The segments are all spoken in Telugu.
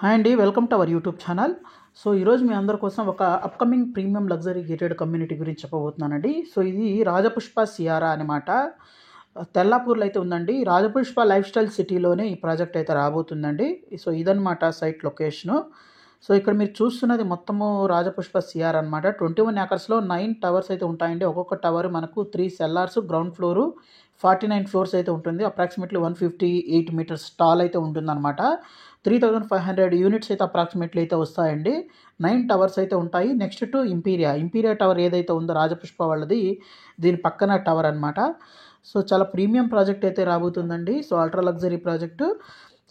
హాయ్ అండి, welcome to our YouTube channel. So ఈరోజు మీ అందరి కోసం ఒక upcoming premium luxury gated community గురించి చెప్పబోతున్నానండి. సో ఇది రాజపుష్ప సియారా అనమాట. తెల్లాపూర్లో అయితే ఉందండి. రాజపుష్ప లైఫ్ స్టైల్ సిటీలోనే ఈ ప్రాజెక్ట్ అయితే రాబోతుందండి. సో ఇదనమాట సైట్ లొకేషను. సో ఇక్కడ మీరు చూస్తున్నది మొత్తము రాజపుష్ప సిఆర్ అనమాట. 21 ఏకర్స్లో 9 టవర్స్ అయితే ఉంటాయండి. ఒక్కొక్క టవర్ మనకు 3 సెల్లార్స్, గ్రౌండ్ ఫ్లోరు 49 ఫ్లోర్స్ అయితే ఉంటుంది. అప్రాక్సిమేట్లీ 158 మీటర్స్ టాల్ అయితే ఉంటుందన్నమాట. 3500 యూనిట్స్ అయితే అప్రాక్సిమేట్లీ అయితే వస్తాయండి. 9 టవర్స్ అయితే ఉంటాయి. నెక్స్ట్ టు ఇంపీరియా టవర్ ఏదైతే ఉందో రాజపుష్ప వాళ్ళది, దీని పక్కన టవర్ అనమాట. సో చాలా ప్రీమియం ప్రాజెక్ట్ అయితే రాబోతుందండి. So ultra luxury project.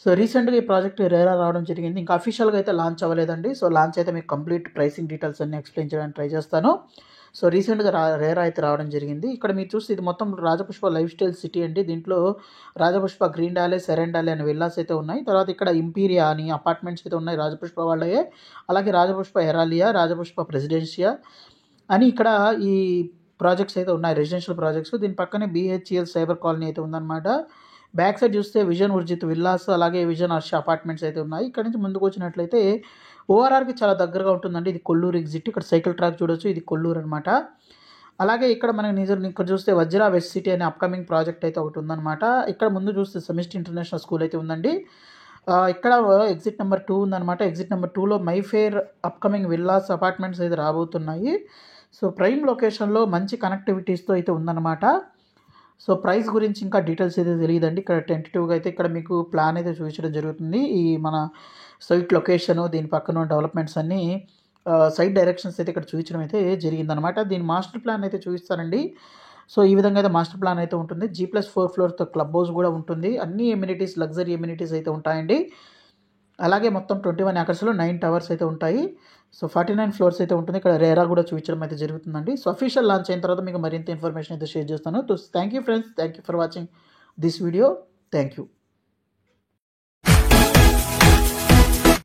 So రీసెంట్గా ఈ ప్రాజెక్ట్ రేరా రావడం జరిగింది. ఇంకా అఫీషియల్గా అయితే లాంచ్ అవ్వలేదండి. సో లాంచ్ అయితే మీకు కంప్లీట్ ప్రైసింగ్ డీటెయిల్స్ అన్ని ఎక్స్ప్లెయిన్ చేయడానికి ట్రై చేస్తాను. సో రీసెంట్గా రేరా అయితే రావడం జరిగింది. ఇక్కడ మీరు చూస్తే ఇది మొత్తం రాజపుష్ప లైఫ్ స్టైల్ సిటీ అండి. దీంట్లో రాజపుష్ప గ్రీన్ డాలే, సెరెన్ డాలే అనే విల్లాస్ అయితే ఉన్నాయి. తర్వాత ఇక్కడ ఇంపీరియా అని అపార్ట్మెంట్స్ అయితే ఉన్నాయి రాజపుష్ప వాళ్ళయే. అలాగే రాజపుష్ప ఎరాలియా, రాజపుష్ప ప్రెసిడెన్షియా అని ఇక్కడ ఈ ప్రాజెక్ట్స్ అయితే ఉన్నాయి, రెసిడెన్షియల్ ప్రాజెక్ట్స్. దీని పక్కనే BHEL సైబర్ కాలనీ అయితే ఉందన్నమాట. బ్యాక్ సైడ్ చూస్తే విజన్ ఉర్జిత్ విల్లాస్, అలాగే విజన్ హర్ష అపార్ట్మెంట్స్ అయితే ఉన్నాయి. ఇక్కడ నుంచి ముందుకు వచ్చినట్లయితే ORRకి చాలా దగ్గరగా ఉంటుందండి. ఇది కొల్లూరు ఎగ్జిట్. ఇక్కడ సైకిల్ ట్రాక్ చూడొచ్చు, ఇది కొల్లూరు అనమాట. అలాగే ఇక్కడ మనకి ఇక్కడ చూస్తే వజ్రా వెస్ట్ సిటీ అనే అప్కమింగ్ ప్రాజెక్ట్ అయితే ఒకటి ఉందన్నమాట. ఇక్కడ ముందు చూస్తే సెమిస్టర్ ఇంటర్నేషనల్ స్కూల్ అయితే ఉందండి. ఇక్కడ ఎగ్జిట్ నెంబర్ 2 ఉందన్నమాట. ఎగ్జిట్ నెంబర్ 2లో మైఫేర్ అప్కమింగ్ విల్లాస్ అపార్ట్మెంట్స్ అయితే రాబోతున్నాయి. సో ప్రైమ్ లొకేషన్లో మంచి కనెక్టివిటీస్తో అయితే ఉందన్నమాట. సో ప్రైస్ గురించి ఇంకా డీటెయిల్స్ అయితే తెలియదండి. ఇక్కడ టెంటేటివ్గా అయితే ఇక్కడ మీకు ప్లాన్ అయితే చూపించడం జరుగుతుంది. ఈ మన సైట్ లొకేషను, దీని పక్కన డెవలప్మెంట్స్ అన్నీ, సైట్ డైరెక్షన్స్ అయితే ఇక్కడ చూపించడం అయితే జరిగిందనమాట. దీని మాస్టర్ ప్లాన్ అయితే చూపిస్తారండి. సో ఈ విధంగా అయితే మాస్టర్ ప్లాన్ అయితే ఉంటుంది. G+4 ఫ్లోర్తో క్లబ్ హౌస్ కూడా ఉంటుంది. అన్ని ఎమ్యూనిటీస్, లగ్జరీ ఎమ్యూనిటీస్ అయితే ఉంటాయండి. అలాగే మొత్తం 21 ఏకర్స్లో 9 టవర్స్ అయితే ఉంటాయి. సో 49 ఫ్లోర్స్ అయితే ఉంటుంది. ఇక్కడ రేరా కూడా చూపించడం అయితే జరుగుతుందండి. సో అఫీషియల్ లాంచ్ అయిన తర్వాత మీకు మరింత ఇన్ఫర్మేషన్ అయితే షేర్ చేస్తాను. Thank you friends, thank you for watching this video. Thank you.